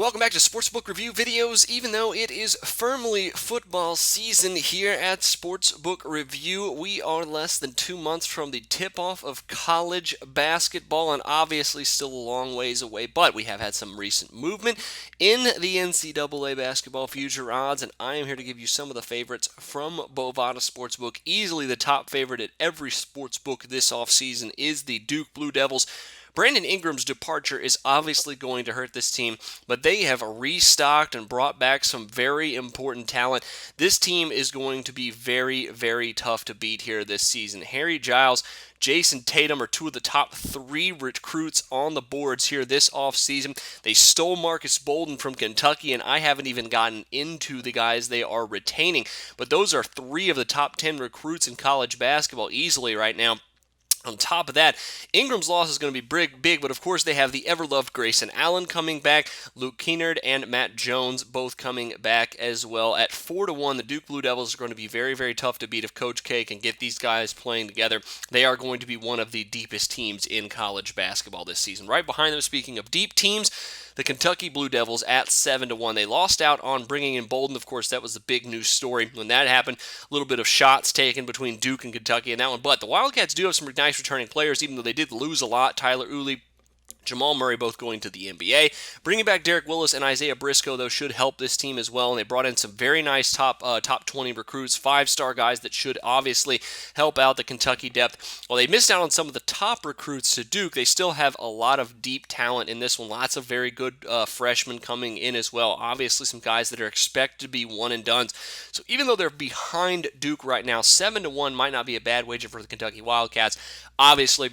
Welcome back to Sportsbook Review videos. Even though it is firmly football season here at Sportsbook Review, we are less than 2 months from the tip-off of college basketball and obviously still a long ways away, but we have had some recent movement in the NCAA basketball future odds, and I am here to give you some of the favorites from Bovada Sportsbook. Easily the top favorite at every sportsbook this offseason is the Duke Blue Devils. Brandon Ingram's departure is obviously going to hurt this team, but they have restocked and brought back some very important talent. This team is going to be very, very tough to beat here this season. Harry Giles, Jason Tatum are two of the top 3 recruits on the boards here this offseason. They stole Marcus Bolden from Kentucky, and I haven't even gotten into the guys they are retaining. But those are 3 of the top 10 recruits in college basketball easily right now. On top of that, Ingram's loss is going to be big, but of course they have the ever-loved Grayson Allen coming back, Luke Kennard and Matt Jones both coming back as well. At 4-1, the Duke Blue Devils are going to be very, very tough to beat if Coach K can get these guys playing together. They are going to be one of the deepest teams in college basketball this season. Right behind them, speaking of deep teams, the Kentucky Blue Devils at 7-1. They lost out on bringing in Bolden. Of course, that was the big news story when that happened. A little bit of shots taken between Duke and Kentucky in that one. But the Wildcats do have some nice returning players, even though they did lose a lot. Tyler Uhle, Jamal Murray both going to the NBA. Bringing back Derek Willis and Isaiah Briscoe, though, should help this team as well. And they brought in some very nice top 20 recruits, 5-star guys that should obviously help out the Kentucky depth. While they missed out on some of the top recruits to Duke, they still have a lot of deep talent in this one. Lots of very good freshmen coming in as well. Obviously, some guys that are expected to be one-and-dones. So even though they're behind Duke right now, 7-1 might not be a bad wager for the Kentucky Wildcats. Obviously,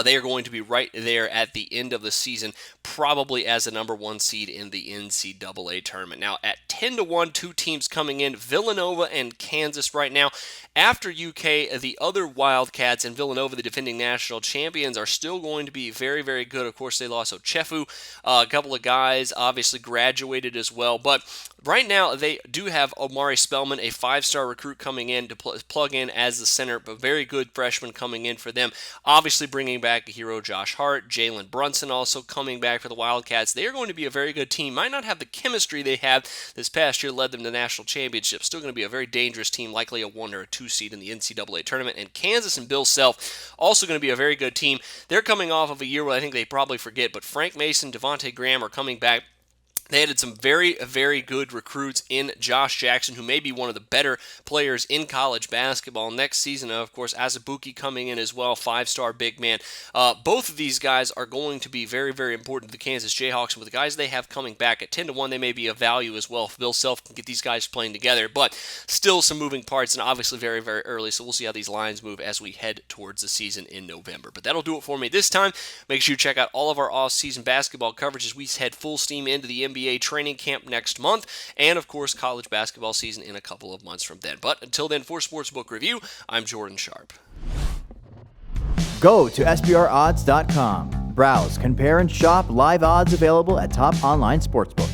they are going to be right there at the end of the season, probably as the number 1 seed in the NCAA tournament. Now, at 10-1, 2 teams coming in, Villanova and Kansas right now. After UK, the other Wildcats and Villanova, the defending national champions, are still going to be very, very good. Of course, they lost Ochefu. A couple of guys obviously graduated as well, but right now, they do have Omari Spellman, a 5-star recruit coming in to plug in as the center, but very good freshman coming in for them. Obviously, bringing back a hero Josh Hart, Jalen Brunson also coming back for the Wildcats. They are going to be a very good team. Might not have the chemistry they had this past year, led them to the national championship. Still going to be a very dangerous team, likely a 1 or a 2 seed in the NCAA tournament. And Kansas and Bill Self, also going to be a very good team. They're coming off of a year where I think they probably forget, but Frank Mason, Devontae Graham are coming back. They added some very, very good recruits in Josh Jackson, who may be one of the better players in college basketball next season. Of course, Azubuike coming in as well, 5-star big man. Both of these guys are going to be very, very important to the Kansas Jayhawks. And with the guys they have coming back at 10-1, they may be of value as well if Bill Self can get these guys playing together. But still some moving parts and obviously very, very early. So we'll see how these lines move as we head towards the season in November. But that'll do it for me this time. Make sure you check out all of our off-season basketball coverage as we head full steam into the NBA training camp next month, and of course college basketball season in a couple of months from then. But until then, for Sportsbook Review, I'm Jordan Sharp. Go to SBRodds.com. Browse, compare, and shop live odds available at top online sportsbooks.